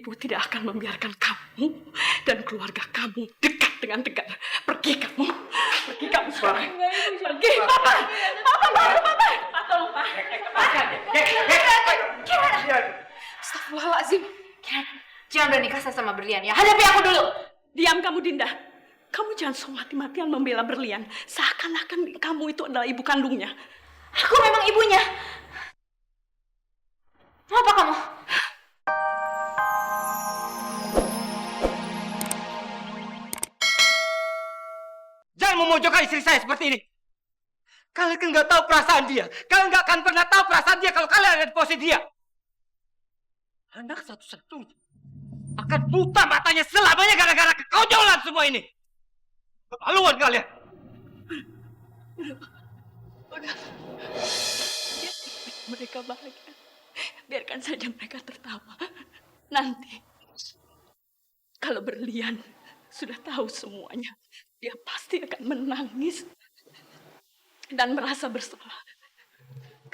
Ibu tidak akan membiarkan kamu dan keluarga kamu dekat dengan Tegar. Pergi kamu sekarang. Pergi, Papa. Tolong, Pak. Astagfirullahaladzim. Jangan berani kasar sama Berlian ya. Hadapi aku dulu. Diam kamu, Dinda. Kamu jangan so mati-matian membela Berlian. Seakan-akan kamu itu adalah ibu kandungnya. Aku memang ibunya. Mau apa kamu? Jangan memojokkan istri saya seperti ini. Kalian kan nggak tahu perasaan dia. Kalian nggak akan pernah tahu perasaan dia kalau kalian ada di posisi dia. Anak satu-satunya akan buta matanya selamanya gara-gara kekonyolan semua ini. Keterlaluan kalian. Udah. Mereka bahagia. Biarkan saja mereka tertawa. Nanti, kalau Berlian sudah tahu semuanya, dia pasti akan menangis dan merasa bersalah.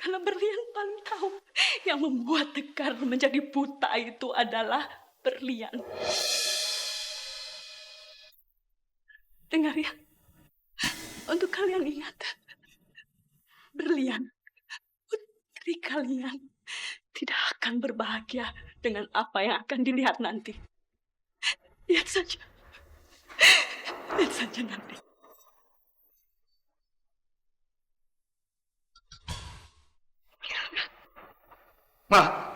Karena Berlian paling tahu yang membuat Tegar menjadi buta itu adalah Berlian. Dengar ya, untuk kalian ingat, Berlian, putri kalian, tidak akan berbahagia dengan apa yang akan dilihat nanti. Lihat saja nanti. Ma.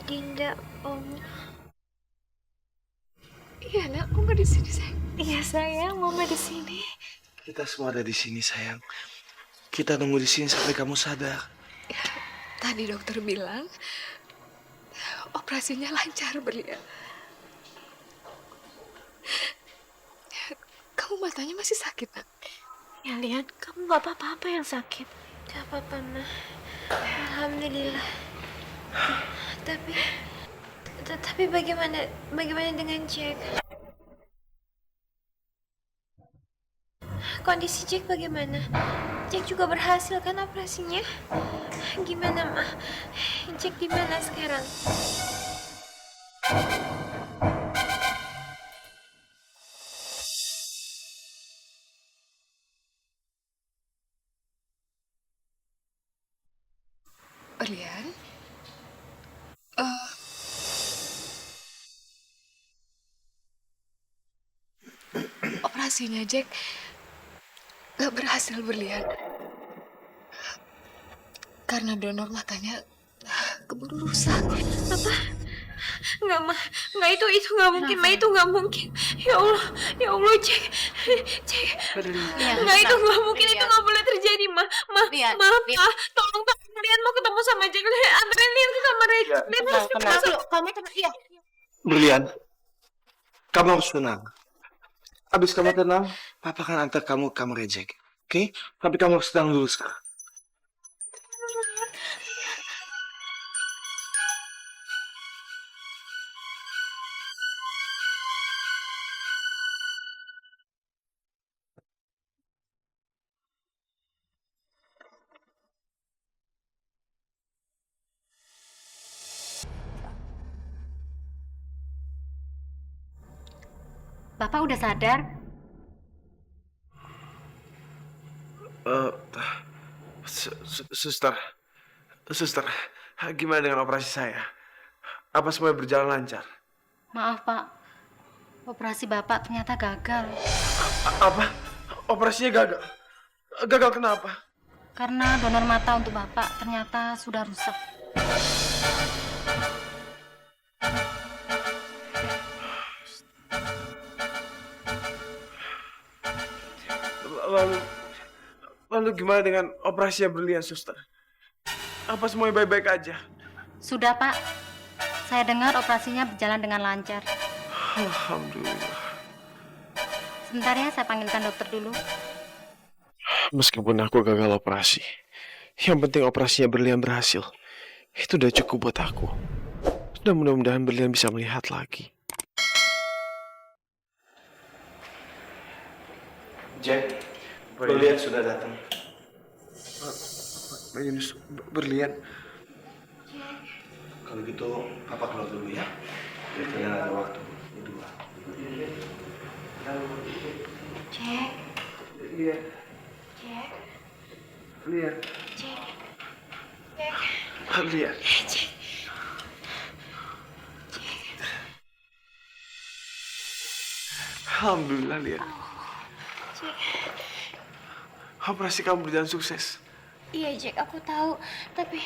Dinda, Om. Iya, Nak. Kok nggak di sini, sayang? Iya, sayang. Mama di sini. Kita semua ada di sini, sayang. Kita tunggu di sini sampai kamu sadar. Ya, tadi dokter bilang operasinya lancar, Berlian. Kamu matanya masih sakit, Nak? Ya, lihat. Kamu gak apa-apa yang sakit. Gak apa-apa, Ma. Alhamdulillah. Tapi bagaimana dengan Jack? Kondisi Jack bagaimana? Jack juga berhasil kan operasinya? Gimana, Ma? Jack di mana sekarang? Berlian? Operasinya Jack gak berhasil, Berlian. Karena donor matanya keburu rusak. Apa? Enggak, Ma. Enggak, itu enggak mungkin, Ma. Itu enggak mungkin. Ya Allah, Jack. Enggak, itu enggak mungkin. Itu enggak boleh terjadi, Ma. Ma, tolong kalian mau ketemu sama Jack. Anterin Lian ke kamar aja. Lian harus masuk. Kamu tenang, iya. Berlian, kamu harus tenang. Abis kamu tenang, Papa akan antar kamu ke kamar Jack. Oke? Tapi kamu harus tenang dulu sekarang. Bapak udah sadar? Suster, gimana dengan operasi saya? Apa semuanya berjalan lancar? Maaf, Pak. Operasi Bapak ternyata gagal. Apa? Operasinya gagal? Gagal kenapa? Karena donor mata untuk Bapak ternyata sudah rusak. Lalu gimana dengan operasi berlian, suster? Apa semuanya baik-baik aja? Sudah, Pak. Saya dengar operasinya berjalan dengan lancar. Alhamdulillah. Sebentar ya, saya panggilkan dokter dulu. Meskipun aku gagal operasi, yang penting operasinya berlian berhasil. Itu udah cukup buat aku. Dan mudah-mudahan berlian bisa melihat lagi. Jack, berlian sudah datang. Mbak Yunus, berlian. Kalau gitu, Papa keluar dulu ya. Biar kalian ada waktu berdua. Jack. Lihat. Jack. Lihat. Jack. Lihat. Alhamdulillah, lihat. Operasi kamu berjalan sukses. Iya Jack, aku tahu. Tapi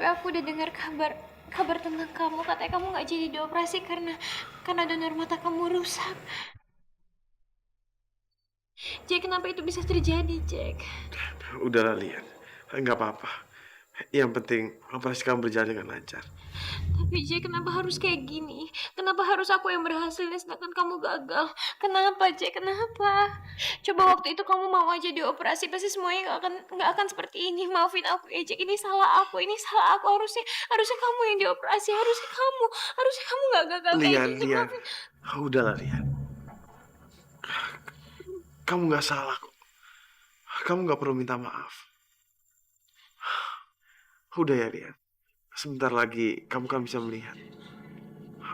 aku udah dengar kabar tentang kamu. Katanya kamu nggak jadi dioperasi karena donor mata kamu rusak. Jack, kenapa itu bisa terjadi, Jack? Udahlah, lihat. Nggak apa-apa. Yang penting operasi kamu berjalan dengan lancar. Tapi Jack, kenapa harus kayak gini? Kenapa harus aku yang berhasil sedangkan kamu gagal? Kenapa Jack? Kenapa? Coba waktu itu kamu mau aja dioperasi, pasti semuanya nggak akan seperti ini. Maafin aku ya Jack, ini salah aku. Harusnya kamu yang dioperasi, harusnya kamu nggak gagal kayak Lian, gini. Lian. Maafin. Udahlah, Lian. Kamu nggak salah kok. Kamu nggak perlu minta maaf. Udah ya, Lian. Sebentar lagi kamu kan bisa melihat.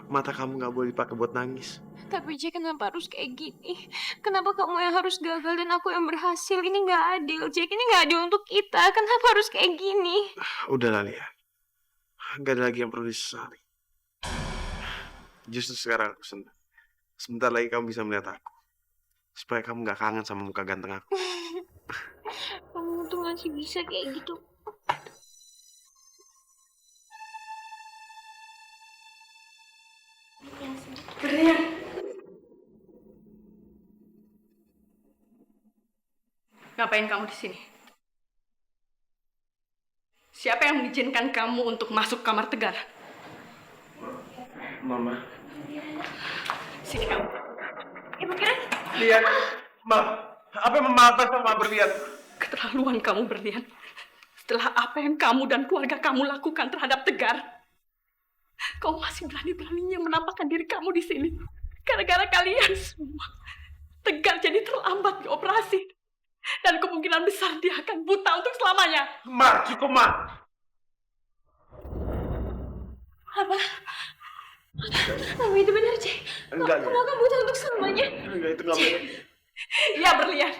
Mata kamu nggak boleh dipakai buat nangis. Tapi Jack, kenapa harus kayak gini? Kenapa kamu yang harus gagal dan aku yang berhasil? Ini nggak adil, Jack. Ini nggak adil untuk kita. Kenapa harus kayak gini? Udahlah, Lian. Nggak ada lagi yang perlu disesali. Justru sekarang aku senang. Sebentar lagi kamu bisa melihat aku. Supaya kamu nggak kangen sama muka ganteng aku. Kamu tuh masih bisa kayak gitu. Berlian. Ngapain kamu di sini? Siapa yang mengizinkan kamu untuk masuk kamar Tegar? Mama. Sini kamu. Ibu kira Lian. Ma. Apa yang memaafkan sama berlian? Keterlaluan kamu, Berlian. Setelah apa yang kamu dan keluarga kamu lakukan terhadap Tegar, kau masih berani-beraninya menampakkan diri kamu di sini. Gara-gara kalian semua, Tegar jadi terlambat dioperasi. Dan kemungkinan besar dia akan buta untuk selamanya. Ma, cukup, Ma. apa? Apa itu benar, Jack? Enggak, Kamu akan buta untuk selamanya. Enggak, itu nggak boleh. Iya, Berlian.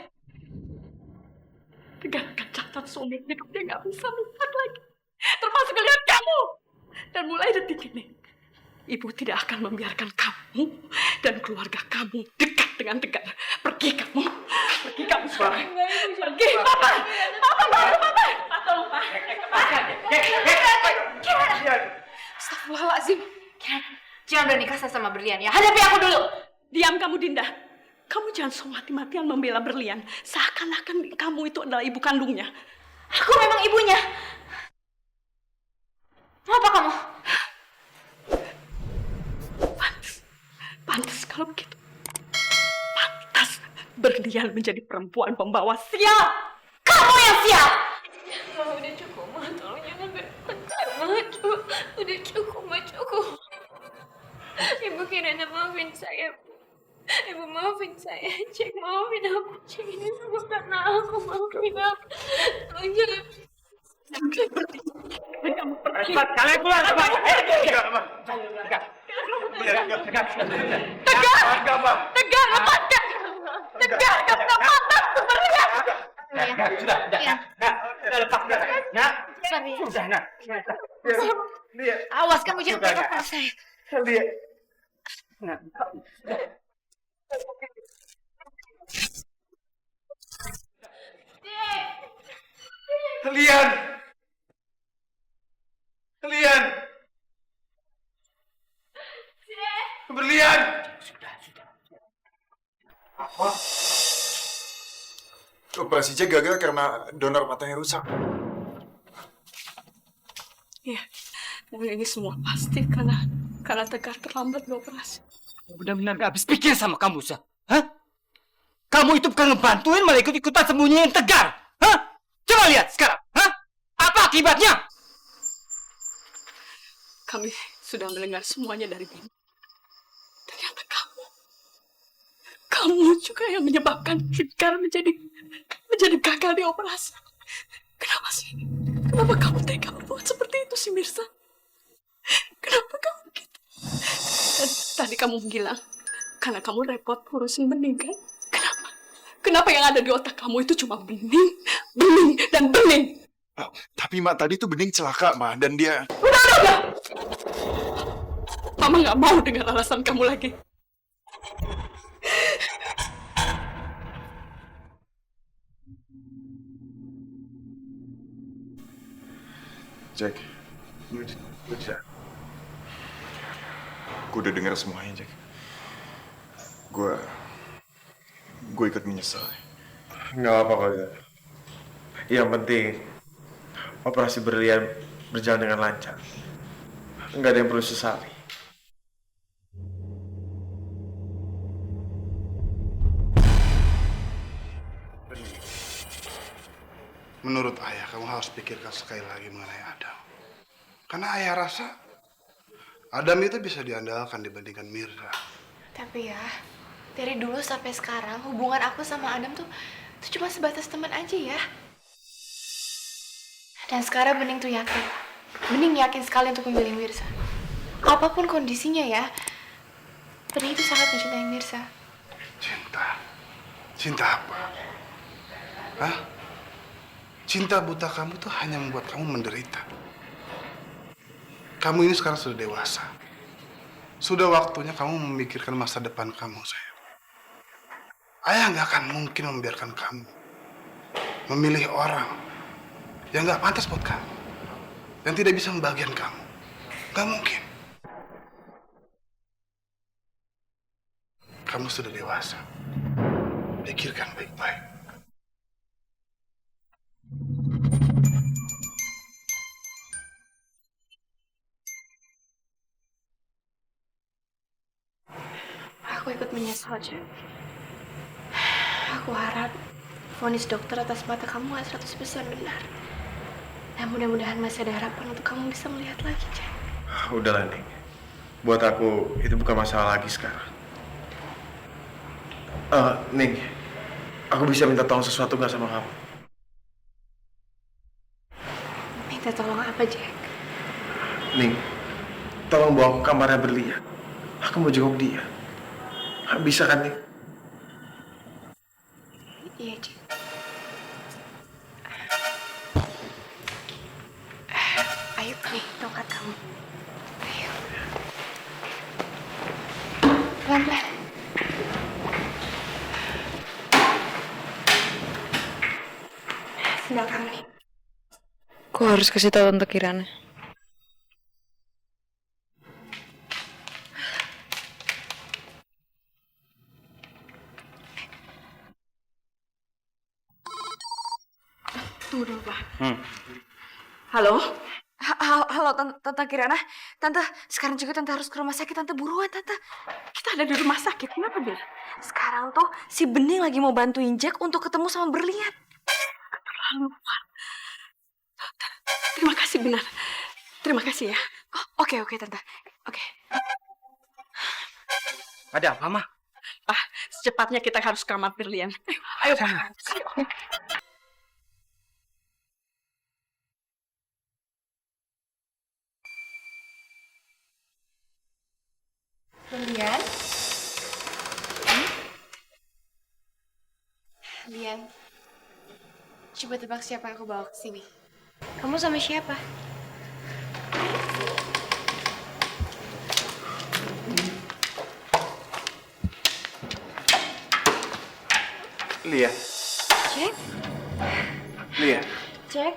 Tegar akan catat seumur hidup dia nggak bisa melihat lagi. Termasuk melihat kamu. Dan mulai detik ini, Ibu tidak akan membiarkan kamu dan keluarga kamu dekat dengan Tegar. Pergi kamu. Pergi kamu sekarang. Pergi, Papa. Papa, baru Papa. Tolong, Pak. Astagfirullahaladzim. Jangan berani kasar sama Berlian ya. Hadapi aku dulu. Diam kamu, Dinda. Kamu jangan semati-matian membela Berlian. Seakan-akan kamu itu adalah ibu kandungnya. Aku memang ibunya. Mau apa kamu? Pantas kalau begitu. Pantas Berlian menjadi perempuan pembawa sial. Kamu yang siap. Ma, udah cukup, Ma. Tolong jangan bertengkar, Ma. Udah cukup, Ma. Cukup. Ibu Kirana, maafin saya, Bu. Ibu maafin saya. Jack, maafin aku. Jack, ini semua karena aku. Maafin aku. Tolong jangan. Kamu pergi. Kalian keluar, Ma. Enggak, Ma. Enggak. Tegar! Tegar, lepaskan! Tegar, kamu tak pantas untuk Berlian! Sudah. Sudah lepas. Nak. Berlian. Sudah, Nak. Lian. Awas kamu jangan Juga, pegang Nak. saya. Lian. Nak. Lian. Lian. Berlian. Operasi Jack gagal karena donor matanya rusak. Iya, dan ini semua pasti karena Tegar terlambat dioperasi. Benar-benar gak habis pikir sama kamu, Sa. Hah? Kamu itu bukan ngebantuin, malah ikut-ikutan sembunyiin Tegar. Hah? Coba lihat sekarang. Hah? Apa akibatnya? Kami sudah mendengar semuanya dari Bini. Ternyata kamu juga yang menyebabkan Tegar menjadi gagal di operasi. Kenapa sih? Kenapa kamu tega berbuat seperti itu sih, Mirza? Kenapa kamu gitu? Dan tadi kamu bilang, karena kamu repot urusin Bening, kan? Kenapa? Kenapa yang ada di otak kamu itu cuma Bening, dan Bening? Tapi Mak, tadi tuh Bening celaka, Ma, dan dia... Udah! Mama nggak mau dengar alasan kamu lagi. Jack, lu bisa. Gue udah dengar semuanya, Jack. Gue ikut menyesal. Nggak apa-apa kok ya. Yang penting operasi berlian berjalan dengan lancar. Nggak ada yang perlu sesali. Menurut ayah, kamu harus pikirkan sekali lagi mengenai Adam. Karena ayah rasa Adam itu bisa diandalkan dibandingkan Mirza. Tapi ya, dari dulu sampai sekarang hubungan aku sama Adam tuh cuma sebatas teman aja ya. Dan sekarang Bening tuh yakin. Bening yakin sekali untuk memilih Mirza. Apapun kondisinya ya, Bening itu sangat mencintai Mirza. Cinta? Cinta apa? Hah? Cinta buta kamu tuh hanya membuat kamu menderita. Kamu ini sekarang sudah dewasa. Sudah waktunya kamu memikirkan masa depan kamu, sayang. Ayah nggak akan mungkin membiarkan kamu memilih orang yang nggak pantas buat kamu, yang tidak bisa membahagiakan kamu. Nggak mungkin. Kamu sudah dewasa. Pikirkan baik-baik. Aku ikut menyesal, Jack. Aku harap vonis dokter atas mata kamu gak 100% benar. Dan mudah-mudahan masih ada harapan untuk kamu bisa melihat lagi, Jack. Udahlah, Ning. Buat aku, itu bukan masalah lagi sekarang. Ning, aku bisa minta tolong sesuatu nggak sama kamu? Minta tolong apa, Jack? Ning, tolong bawa ke kamarnya berlian. Aku mau jenguk dia. Bisa kan, Ning? Iya, Jack. Ayo, nih, tongkat kamu. Ayo. Pelan-pelan. Sendal kamu nih. Aku harus kasih tahu Tante Kirana. Tunggu dulu, Pak. Halo? Halo, Tante Kirana. Tante, sekarang juga Tante harus ke rumah sakit. Tante, buruan, Tante. Kita ada di rumah sakit. Kenapa, Bir? Sekarang tuh si Bening lagi mau bantuin Jack untuk ketemu sama berlian. Keterlaluan. Terima kasih, Benar. Terima kasih ya. Oh, oke, Tante. Oke. Ada apa, Ma? Pak, secepatnya kita harus ke kamar Berlian. Ayo, Pak. Lian? Lian, coba tebak siapa yang aku bawa ke sini. Kamu sama siapa? Lia. Jack? Lia. Jack?